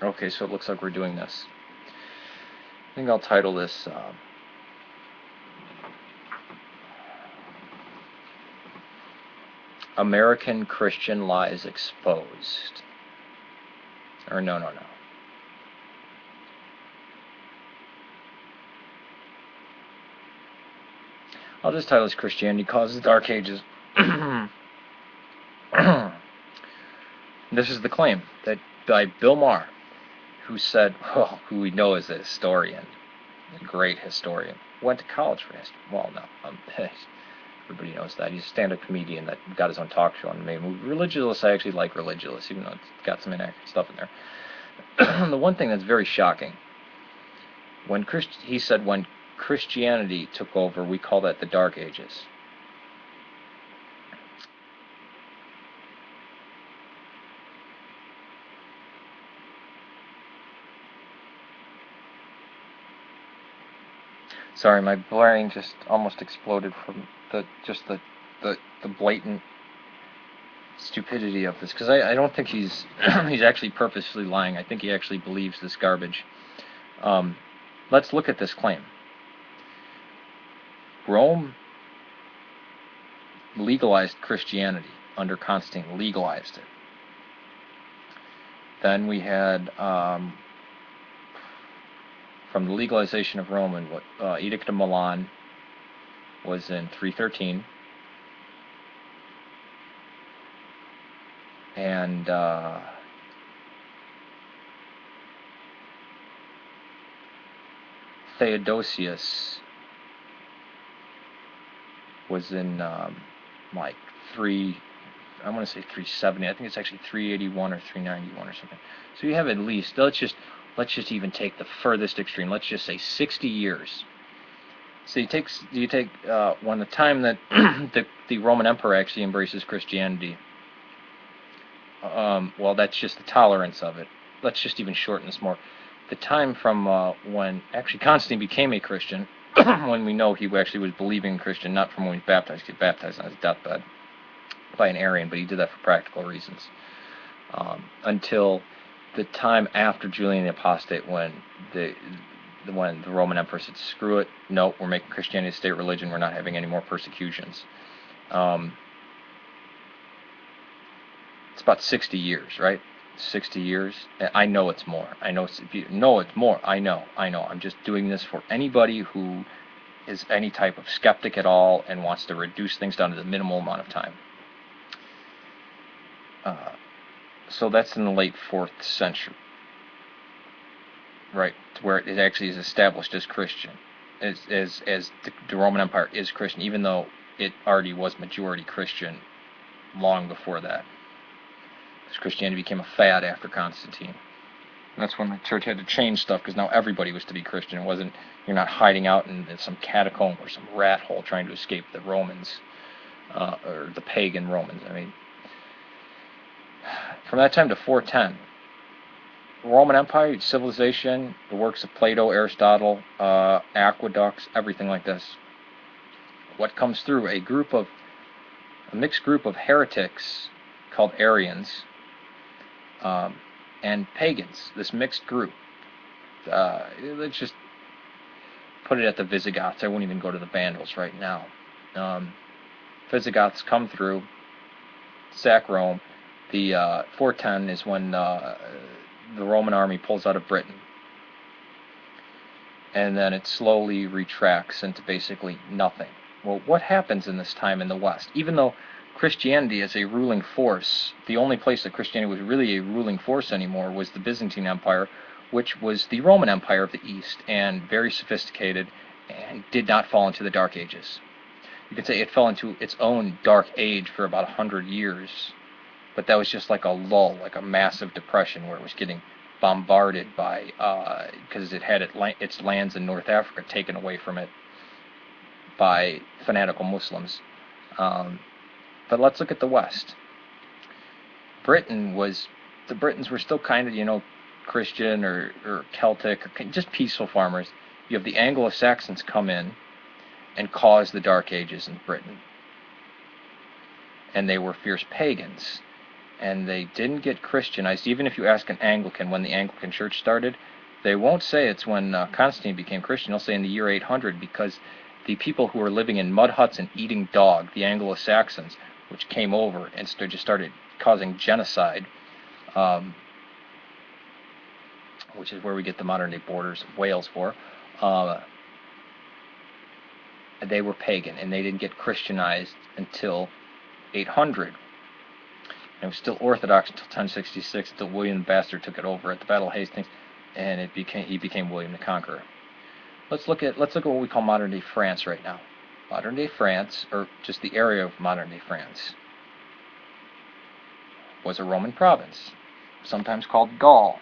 Okay, so it looks like we're doing this. I think I'll title this American Christian Lies Exposed. Or no. I'll just title this Christianity Causes the Dark Ages. This is the claim that by Bill Maher, who said, well, who we know as a historian, a great historian, went to college for history. Well, no, everybody knows that. He's a stand-up comedian that got his own talk show and made a movie. Religious, I actually like Religious, even though it's got some inaccurate stuff in there. The one thing that's very shocking, he said when Christianity took over, we call that the Dark Ages. Sorry, my brain just almost exploded from the blatant stupidity of this, because I don't think he's actually purposely lying. I think he actually believes this garbage. Let's look at this claim. Rome legalized Christianity under Constantine, legalized it. Then we had from the legalization of Rome, and Edict of Milan was in 313, and Theodosius was in like I want to say 370. I think it's actually 381 or 391 or something. So you have at least, let's just even take the furthest extreme. Let's just say 60 years. So you take when the time that the Roman Emperor actually embraces Christianity. Well, that's just the tolerance of it. Let's just even shorten this more. The time from when actually Constantine became a Christian, when we know he actually was believing in Christian, not from when he was baptized. He was baptized on his deathbed by an Arian, but he did that for practical reasons. Until the time after Julian the Apostate, when the Roman Emperor said, "Screw it, no, we're making Christianity a state religion. We're not having any more persecutions." It's about 60 years, right? 60 years. I know it's more. I know it's more. I know. I'm just doing this for anybody who is any type of skeptic at all and wants to reduce things down to the minimal amount of time. So that's in the late 4th century, right? Where it actually is established as Christian, as the Roman Empire is Christian, even though it already was majority Christian long before that. Because Christianity became a fad after Constantine. And that's when the church had to change stuff, because now everybody was to be Christian. It wasn't, you're not hiding out in some catacomb or some rat hole trying to escape the Romans, or the pagan Romans. I mean, from that time to 410, Roman Empire, civilization, the works of Plato, Aristotle, aqueducts, everything like this. What comes through? A mixed group of heretics called Arians and pagans. This mixed group. Let's just put it at the Visigoths. I won't even go to the Vandals right now. Visigoths come through, sack Rome. The 410 is when the Roman army pulls out of Britain, and then it slowly retracts into basically nothing. Well, what happens in this time in the West? Even though Christianity is a ruling force, the only place that Christianity was really a ruling force anymore was the Byzantine Empire, which was the Roman Empire of the East, and very sophisticated, and did not fall into the Dark Ages. You could say it fell into its own dark age for about 100 years. But that was just like a lull, like a massive depression where it was getting bombarded by, because it had its lands in North Africa taken away from it by fanatical Muslims. But let's look at the West. The Britons were still kind of, Christian or Celtic, or just peaceful farmers. You have the Anglo-Saxons come in and cause the Dark Ages in Britain. And they were fierce pagans. and they didn't get Christianized. Even if you ask an Anglican when the Anglican Church started, they won't say it's when Constantine became Christian. They'll say in the year 800, because the people who were living in mud huts and eating dog, the Anglo-Saxons, which came over and just started causing genocide, which is where we get the modern-day borders of Wales for, they were pagan, and they didn't get Christianized until 800. And it was still Orthodox until 1066, until William the Bastard took it over at the Battle of Hastings, and he became William the Conqueror. Let's look at what we call modern-day France right now. Modern-day France, or just the area of modern-day France, was a Roman province, sometimes called Gaul.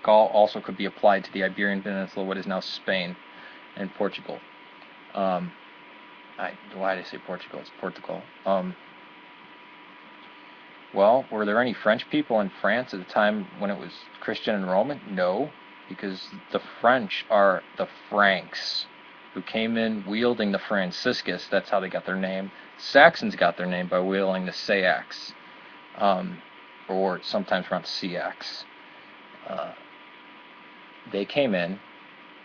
Gaul also could be applied to the Iberian Peninsula, what is now Spain and Portugal. Why did I say Portugal? It's Portugal. Well, were there any French people in France at the time when it was Christian and Roman? No, because the French are the Franks, who came in wielding the Franciscus. That's how they got their name. Saxons got their name by wielding the Sayax, or sometimes around Seax. They came in,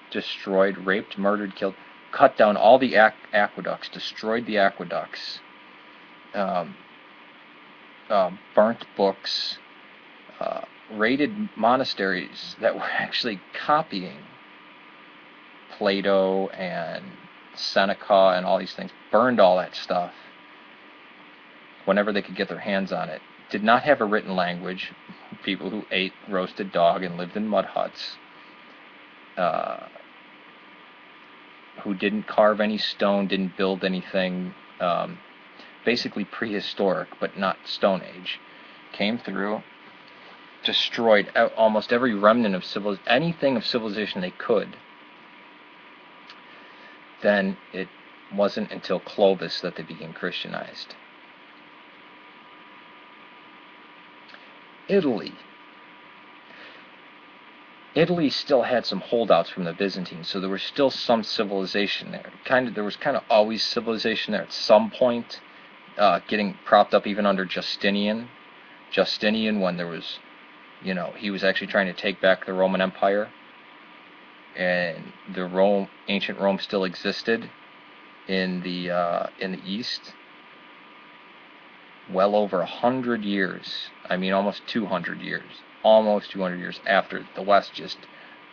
destroyed, raped, murdered, killed, cut down all the aqueducts, destroyed the aqueducts, burnt books, raided monasteries that were actually copying Plato and Seneca and all these things, burned all that stuff whenever they could get their hands on it. Did not have a written language, people who ate roasted dog and lived in mud huts, who didn't carve any stone, didn't build anything, basically prehistoric, but not Stone Age, came through, destroyed almost every remnant of anything of civilization they could. Then it wasn't until Clovis that they became Christianized. Italy still had some holdouts from the Byzantines, so there was still some civilization there. There was kind of always civilization there at some point, getting propped up even under Justinian. When there was, he was actually trying to take back the Roman Empire, and ancient Rome still existed in the East. Well over 100 years, almost 200 years after the West just,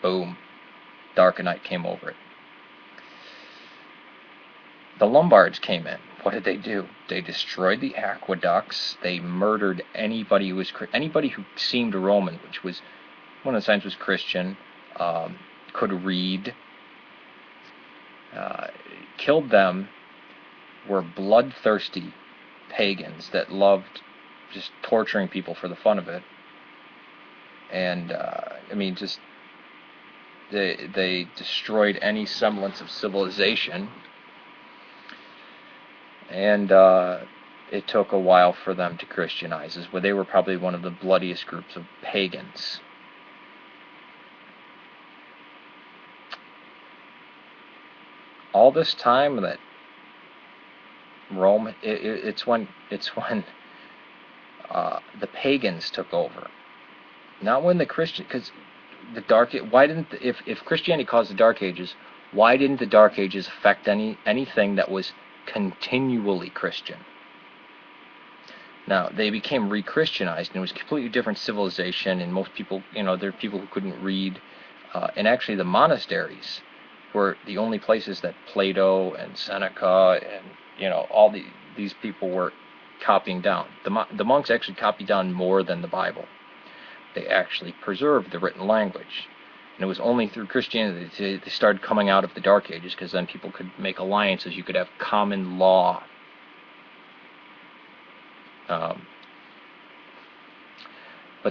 boom, dark night came over it. The Lombards came in. What did they do? They destroyed the aqueducts. They murdered anybody who seemed Roman, which was, one of the signs was Christian, could read. Killed them, were bloodthirsty pagans that loved just torturing people for the fun of it. And they destroyed any semblance of civilization, and it took a while for them to Christianize. They were probably one of the bloodiest groups of pagans. All this time that Rome, it's when the pagans took over. Not when the Christian, because if Christianity caused the Dark Ages, why didn't the Dark Ages affect anything that was continually Christian? Now, they became re-Christianized, and it was a completely different civilization, and most people, there are people who couldn't read, and actually the monasteries were the only places that Plato and Seneca and, all these people were copying down. The monks actually copied down more than the Bible. They actually preserved the written language. And it was only through Christianity they started coming out of the Dark Ages, because then people could make alliances. You could have common law. But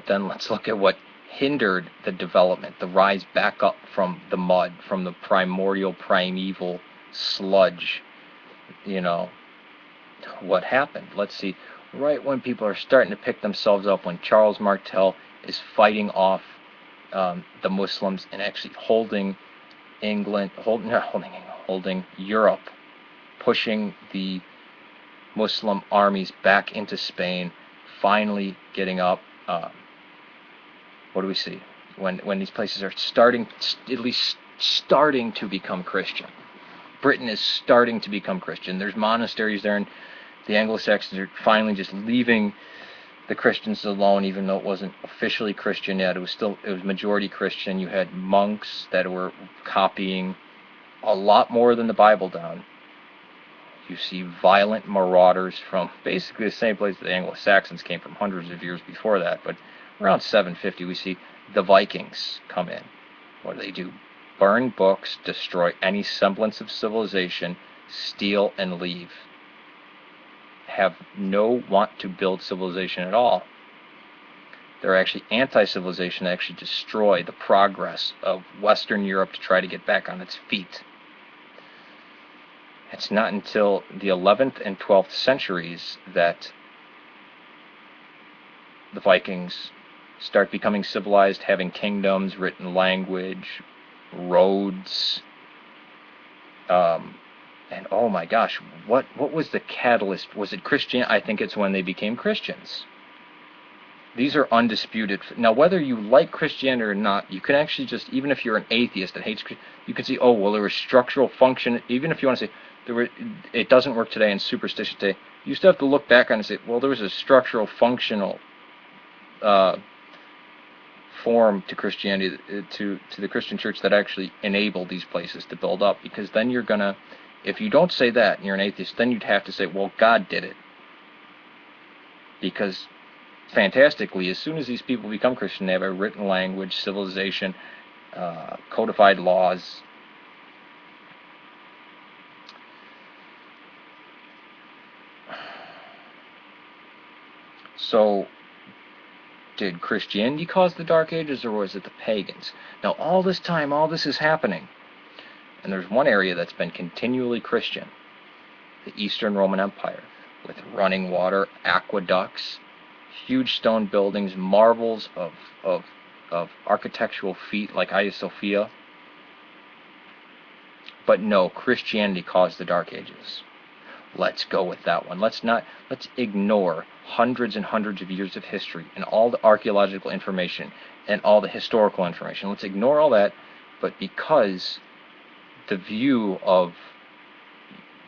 then let's look at what hindered the development, the rise back up from the mud, from the primeval sludge. What happened? Let's see. Right when people are starting to pick themselves up, when Charles Martel is fighting off the Muslims and actually holding Europe, pushing the Muslim armies back into Spain, finally getting up. What do we see? When these places are starting, at least starting to become Christian. Britain is starting to become Christian. There's monasteries there, and the Anglo-Saxons are finally just leaving the Christians alone, even though it wasn't officially Christian yet. It was majority Christian. You had monks that were copying a lot more than the Bible down. You see violent marauders from basically the same place that the Anglo-Saxons came from hundreds of years before that, but around 750 we see the Vikings come in. What do? Burn books, destroy any semblance of civilization, steal and leave. Have no want to build civilization at all. They're actually anti-civilization. They actually destroy the progress of Western Europe to try to get back on its feet. It's not until the 11th and 12th centuries that the Vikings start becoming civilized, having kingdoms, written language, roads, and oh my gosh, what was the catalyst? Was it Christian? I think it's when they became Christians. These are undisputed. Now, whether you like Christianity or not, you can actually just, even if you're an atheist that hates Christianity, you can see, oh, well, there was structural function. Even if you want to say, it doesn't work today and superstition today, you still have to look back on and say, well, there was a structural, functional form to Christianity, to the Christian church that actually enabled these places to build up. Because then you're going to, if you don't say that and you're an atheist, then you'd have to say, well, God did it. Because fantastically, as soon as these people become Christian, they have a written language, civilization, codified laws. So, did Christianity cause the Dark Ages, or was it the pagans? Now, all this time, all this is happening, and there's one area that's been continually Christian, the Eastern Roman Empire, with running water, aqueducts, huge stone buildings, marvels of architectural feat like Hagia Sophia. But no, Christianity caused the Dark Ages. Let's go with that one. Let's ignore hundreds and hundreds of years of history and all the archaeological information and all the historical information. Let's ignore all that, but because the view of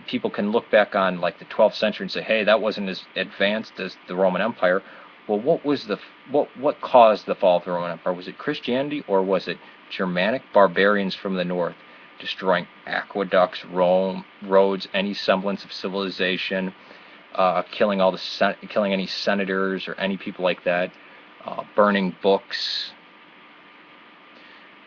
people can look back on like the 12th century and say, hey, that wasn't as advanced as the Roman Empire. Well, what caused the fall of the Roman Empire? Was it Christianity, or was it Germanic barbarians from the north destroying aqueducts, roads, any semblance of civilization, killing any senators or any people like that, burning books?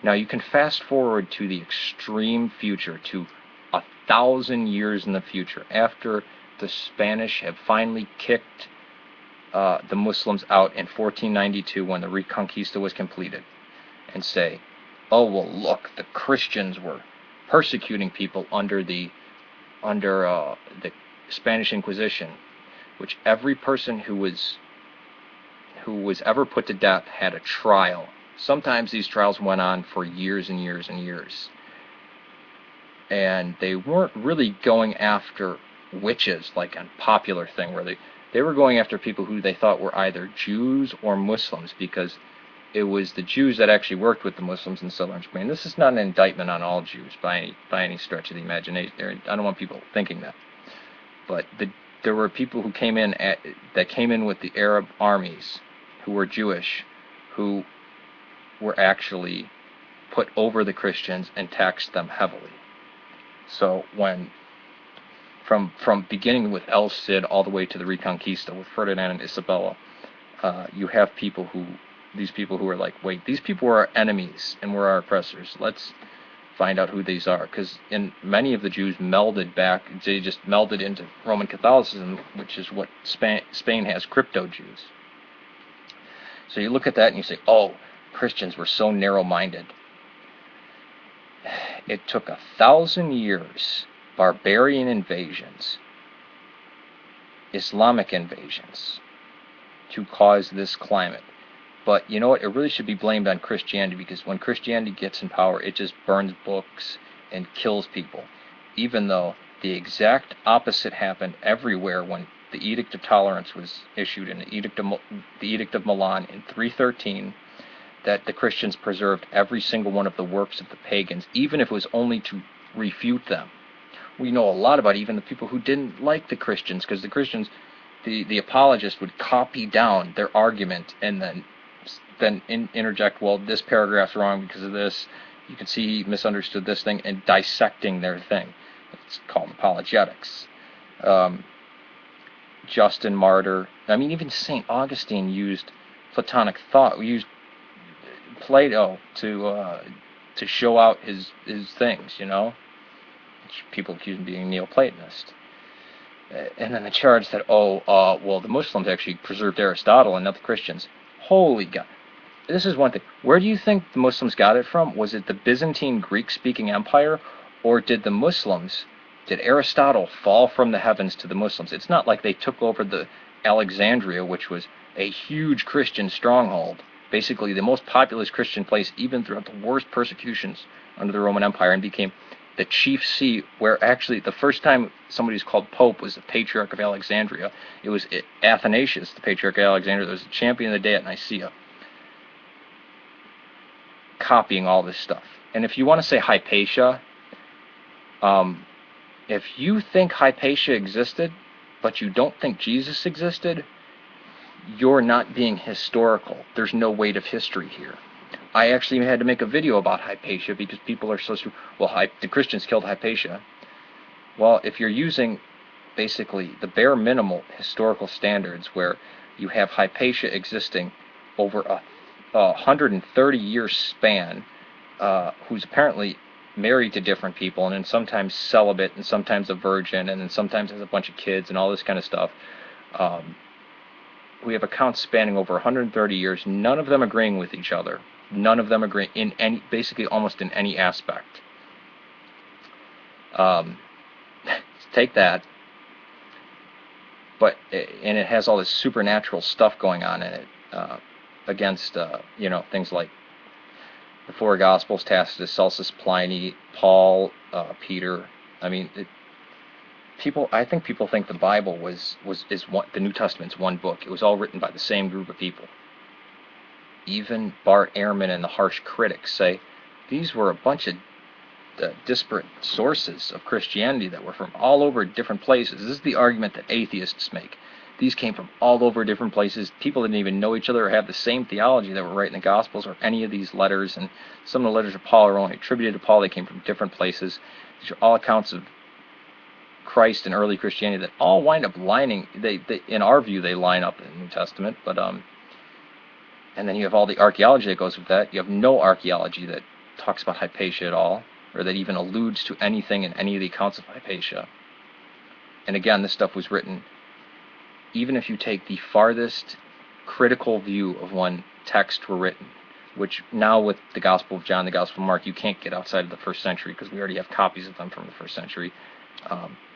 Now you can fast forward to the extreme future, to 1,000 years in the future, after the Spanish have finally kicked the Muslims out in 1492 when the Reconquista was completed, and say, oh, well, look, the Christians were persecuting people under the Spanish Inquisition, which every person who was ever put to death had a trial. Sometimes these trials went on for years and years and years. And they weren't really going after witches like a popular thing, where they were going after people who they thought were either Jews or Muslims, because it was the Jews that actually worked with the Muslims in southern Spain. This is not an indictment on all Jews by any stretch of the imagination. I don't want people thinking that. But there were people who came in with the Arab armies, who were Jewish, who were actually put over the Christians and taxed them heavily. So from beginning with El Cid all the way to the Reconquista with Ferdinand and Isabella, you have these people who are like, wait, these people were our enemies and were our oppressors. Let's find out who these are. Because many of the Jews they just melded into Roman Catholicism, which is what Spain has, crypto-Jews. So you look at that and you say, oh, Christians were so narrow-minded. It took 1,000 years, barbarian invasions, Islamic invasions, to cause this climate. But you know what? It really should be blamed on Christianity, because when Christianity gets in power, it just burns books and kills people. Even though the exact opposite happened everywhere when the Edict of Tolerance was issued in the Edict of Milan in 313, that the Christians preserved every single one of the works of the pagans, even if it was only to refute them. We know a lot about even the people who didn't like the Christians, because the Christians, the apologists would copy down their argument and then interject, well, this paragraph's wrong because of this. You can see he misunderstood this thing, and dissecting their thing. It's called apologetics. Justin Martyr. I mean, even St. Augustine used Platonic thought. We used Plato to show out his things, you know. Which people accuse him of being Neoplatonist. And then the charge that, well, the Muslims actually preserved Aristotle and not the Christians. Holy God. This is one thing. Where do you think the Muslims got it from? Was it the Byzantine Greek-speaking empire, or did Aristotle fall from the heavens to the Muslims? It's not like they took over the Alexandria, which was a huge Christian stronghold, basically the most populous Christian place even throughout the worst persecutions under the Roman Empire, and became the chief see, where actually the first time somebody was called Pope was the Patriarch of Alexandria. It was Athanasius, the Patriarch of Alexandria, that was the champion of the day at Nicaea, copying all this stuff. And if you want to say Hypatia, if you think Hypatia existed, but you don't think Jesus existed, you're not being historical. There's no weight of history here. I actually had to make a video about Hypatia because people are so... Well, the Christians killed Hypatia. Well, if you're using basically the bare minimal historical standards, where you have Hypatia existing over a 130-year span, who's apparently married to different people, and then sometimes celibate, and sometimes a virgin, and then sometimes has a bunch of kids, and all this kind of stuff. We have accounts spanning over 130 years, none of them agreeing with each other. None of them agree in any, basically almost in any aspect. Take that, and it has all this supernatural stuff going on in it, against things like the four Gospels, Tacitus, Celsus, Pliny, Paul, Peter. I mean, I think people think the Bible is the New Testament's one book. It was all written by the same group of people. Even Bart Ehrman and the harsh critics say these were a bunch of disparate sources of Christianity that were from all over different places. This is the argument that atheists make. These came from all over different places. People didn't even know each other or have the same theology that were right in the Gospels or any of these letters. And some of the letters of Paul are only attributed to Paul. They came from different places. These are all accounts of Christ and early Christianity that all wind up lining. They in our view, they line up in the New Testament. But and then you have all the archaeology that goes with that. You have no archaeology that talks about Hypatia at all, or that even alludes to anything in any of the accounts of Hypatia. And again, this stuff was written, even if you take the farthest critical view of when texts were written, which now with the Gospel of John, the Gospel of Mark, you can't get outside of the first century because we already have copies of them from the first century,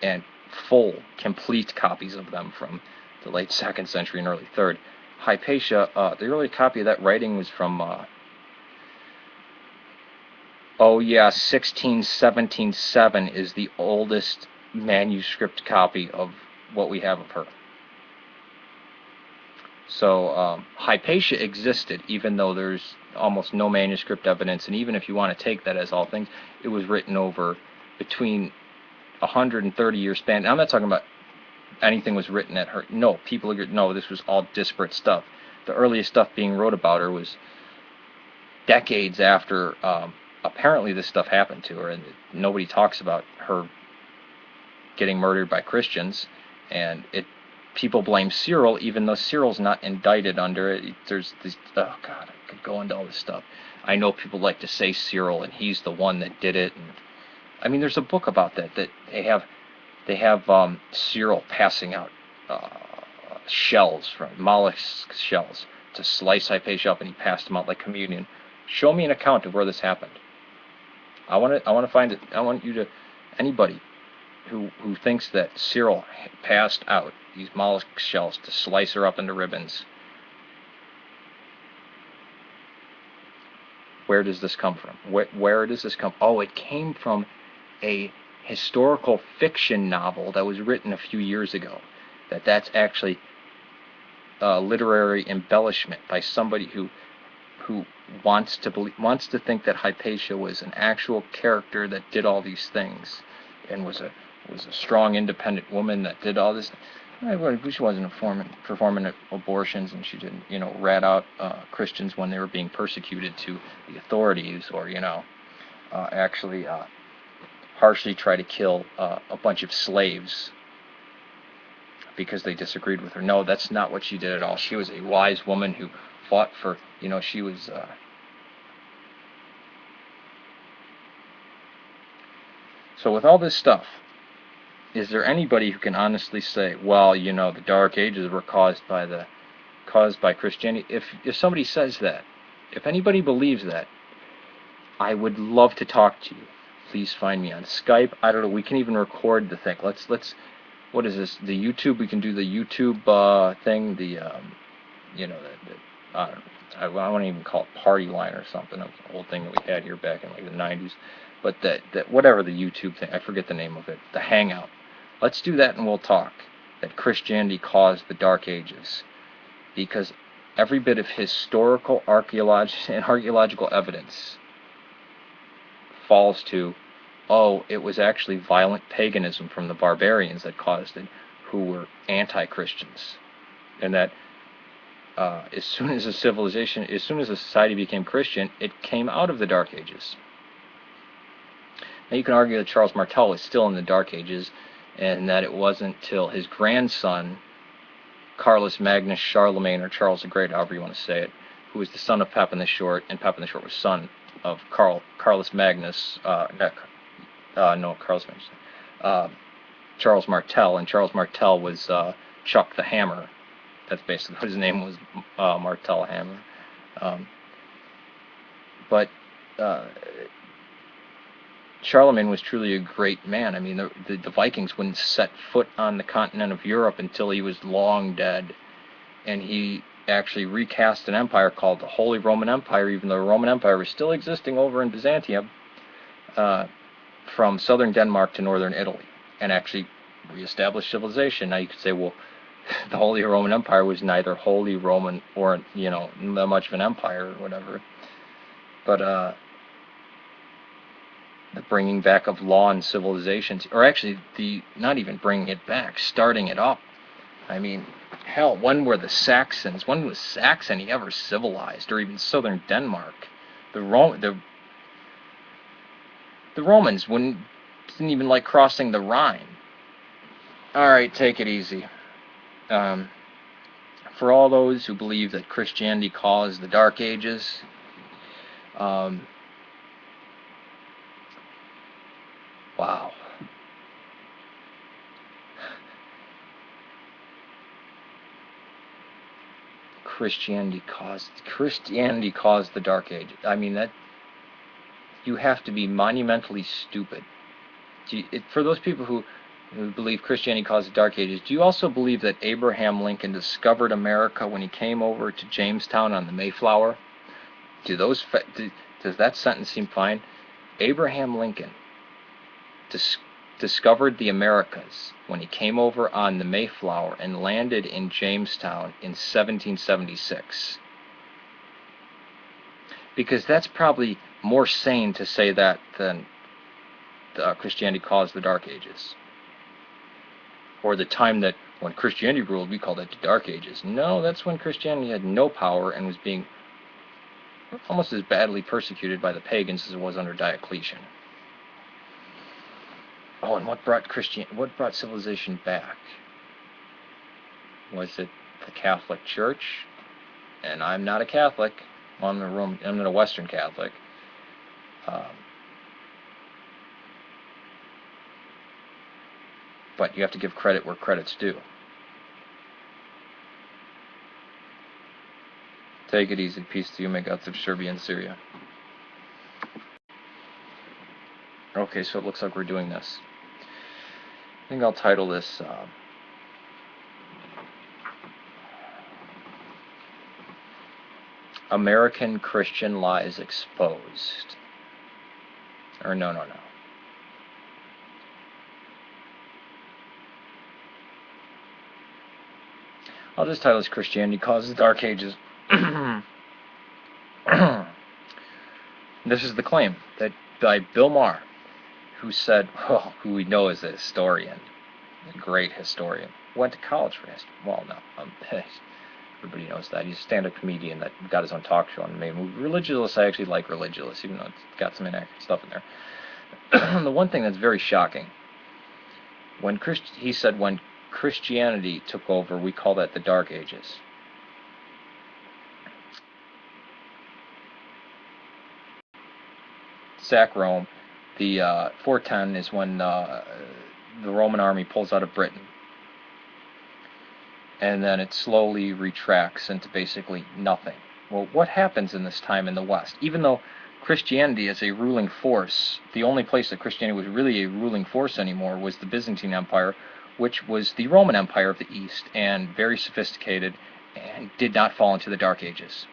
and full, complete copies of them from the late 2nd century and early 3rd. Hypatia, the early copy of that writing was from 16177 is the oldest manuscript copy of what we have of her. So Hypatia existed, even though there's almost no manuscript evidence, and even if you want to take that as all things, it was written over between 130-year span. I'm not talking about anything was written at her. No, people agree. No, this was all disparate stuff. The earliest stuff being wrote about her was decades after apparently this stuff happened to her, and nobody talks about her getting murdered by Christians. And people blame Cyril, even though Cyril's not indicted under it. There's this, oh God, I could go into all this stuff. I know people like to say Cyril, and he's the one that did it. And I mean, there's a book about that they have Cyril passing out shells, from mollusk shells, to slice Hypatia up, and he passed them out like communion. Show me an account of where this happened. I want to find it. I want you to, anybody who thinks that Cyril passed out these mollusk shells to slice her up into ribbons, where does this come from? Where does this come? Oh, it came from a historical fiction novel that was written a few years ago. that that's actually literary embellishment by somebody who wants to think that Hypatia was an actual character that did all these things and was a strong, independent woman that did all this. She wasn't performing abortions, and she didn't, rat out Christians when they were being persecuted to the authorities, or actually harshly try to kill a bunch of slaves because they disagreed with her. No, that's not what she did at all. She was a wise woman who fought for, she was... So with all this stuff, is there anybody who can honestly say, well, the Dark Ages were caused by Christianity? If somebody says that, if anybody believes that, I would love to talk to you. Please find me on Skype. I don't know. We can even record the thing. Let's. What is this? The YouTube. We can do the YouTube thing. The I don't know. I won't even call it Party Line or something. That was an old thing that we had here back in like the 90s. But that whatever the YouTube thing, I forget the name of it. The Hangout. Let's do that and we'll talk. That Christianity caused the Dark Ages, because every bit of historical, archaeological evidence falls to, oh, it was actually violent paganism from the barbarians that caused it, who were anti-Christians, and that as soon as a society became Christian, it came out of the Dark Ages. Now you can argue that Charles Martel was still in the Dark Ages, and that it wasn't till his grandson, Carolus Magnus Charlemagne, or Charles the Great, however you want to say it, who was the son of Pepin the Short, and Pepin the Short was son of Carolus Magnus, Charles Martel, and Charles Martel was Chuck the Hammer. That's basically what his name was, Martel Hammer. But Charlemagne was truly a great man. I mean, the Vikings wouldn't set foot on the continent of Europe until he was long dead, and he actually recast an empire called the Holy Roman Empire, even though the Roman Empire was still existing over in Byzantium, from southern Denmark to northern Italy, and actually reestablished civilization. Now you could say, well, the Holy Roman Empire was neither Holy Roman or, not much of an empire or whatever. But the bringing back of law and civilizations, or actually not even bringing it back, starting it up. I mean, hell, when was Saxony ever civilized, or even southern Denmark? The Romans didn't even like crossing the Rhine. All right, take it easy. For all those who believe that Christianity caused the Dark Ages, wow. Christianity caused the Dark Ages. I mean, that you have to be monumentally stupid. For those people who believe Christianity caused the Dark Ages, do you also believe that Abraham Lincoln discovered America when he came over to Jamestown on the Mayflower? Does that sentence seem fine? Abraham Lincoln discovered the Americas when he came over on the Mayflower and landed in Jamestown in 1776. Because that's probably more sane to say that than Christianity caused the Dark Ages. Or the time that when Christianity ruled, we called it the Dark Ages. No, that's when Christianity had no power and was being almost as badly persecuted by the pagans as it was under Diocletian. Oh, and what brought civilization back? Was it the Catholic Church? And I'm not a Catholic. Well, I'm not a Western Catholic. But you have to give credit where credit's due. Take it easy. Peace to you. May God save Serbia and Syria. Okay, so it looks like we're doing this. I think I'll title this American Christian Lies Exposed. Or no. I'll just title this Christianity Causes the Dark Ages. This is the claim that by Bill Maher, who said, well, who we know is a historian, a great historian, went to college for history. Well, no, everybody knows that. He's a stand-up comedian that got his own talk show and made a movie. Religious, I actually like Religious, even though it's got some inaccurate stuff in there. The one thing that's very shocking, he said when Christianity took over, we call that the Dark Ages. Sack Rome. The 410 is when the Roman army pulls out of Britain, and then it slowly retracts into basically nothing. Well, what happens in this time in the West? Even though Christianity is a ruling force, the only place that Christianity was really a ruling force anymore was the Byzantine Empire, which was the Roman Empire of the East, and very sophisticated, and did not fall into the Dark Ages.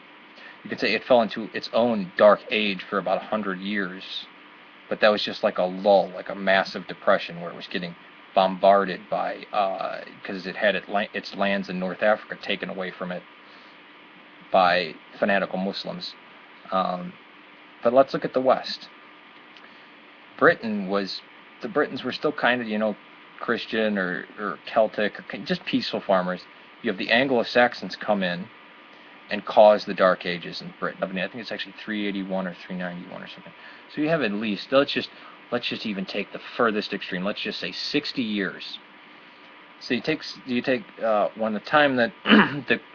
You could say it fell into its own dark age for about 100 years, but that was just like a lull, like a massive depression where it was getting bombarded by, because it had its lands in North Africa taken away from it by fanatical Muslims. But let's look at the West. The Britons were still kind of, Christian or Celtic, or just peaceful farmers. You have the Anglo-Saxons come in and cause the Dark Ages in Britain. I think it's actually 381 or 391 or something. So you have at least, let's just even take the furthest extreme. Let's just say 60 years. So you take when the time that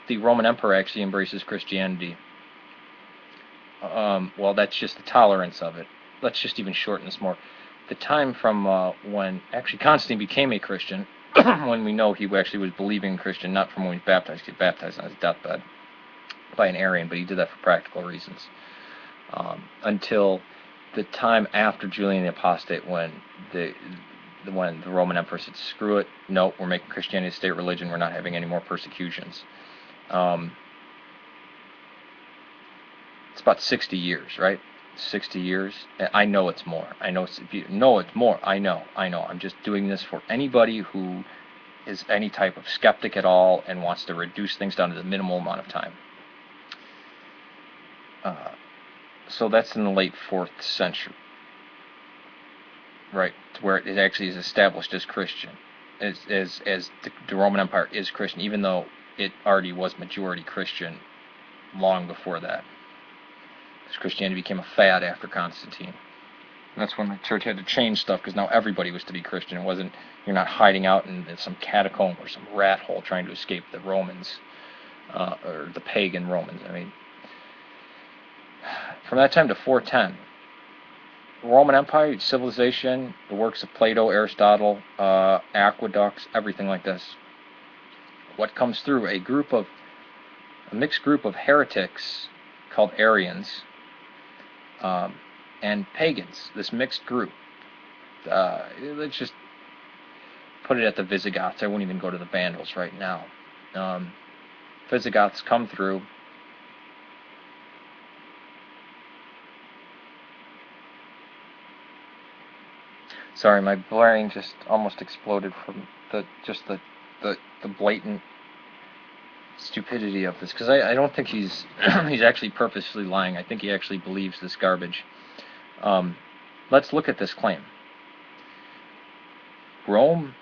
the Roman Emperor actually embraces Christianity. Well, that's just the tolerance of it. Let's just even shorten this more. The time from when actually Constantine became a Christian, when we know he actually was believing in Christian, not from when he was baptized. He was baptized on his deathbed by an Arian, but he did that for practical reasons. Until the time after Julian the Apostate, when the Roman Emperor said, "Screw it, no, we're making Christianity a state religion. We're not having any more persecutions." It's about 60 years, right? 60 years. I know it's more. I know it's more. I know. I'm just doing this for anybody who is any type of skeptic at all and wants to reduce things down to the minimal amount of time. So that's in the late 4th century, right, to where it actually is established as Christian, as the Roman Empire is Christian, even though it already was majority Christian long before that. Because Christianity became a fad after Constantine. And that's when the church had to change stuff, because now everybody was to be Christian. It wasn't, you're not hiding out in some catacomb or some rat hole trying to escape the Romans, or the pagan Romans. I mean, from that time to 410, the Roman Empire, civilization, the works of Plato, Aristotle, aqueducts, everything like this. What comes through? A mixed group of heretics called Arians, and pagans. This mixed group. Let's just put it at the Visigoths. I won't even go to the Vandals right now. Visigoths come through. Sorry, my blaring just almost exploded from the blatant stupidity of this, because I don't think he's actually purposely lying. I think he actually believes this garbage. Let's look at this claim. Rome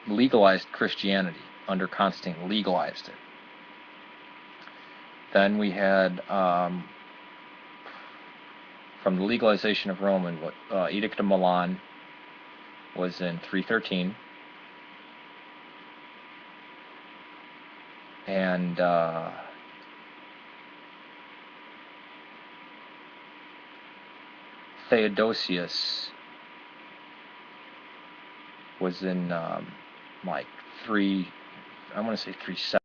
legalized Christianity under Constantine, legalized it. Then we had from the legalization of Rome, and Edict of Milan was in 313, and Theodosius was in like I want to say 370.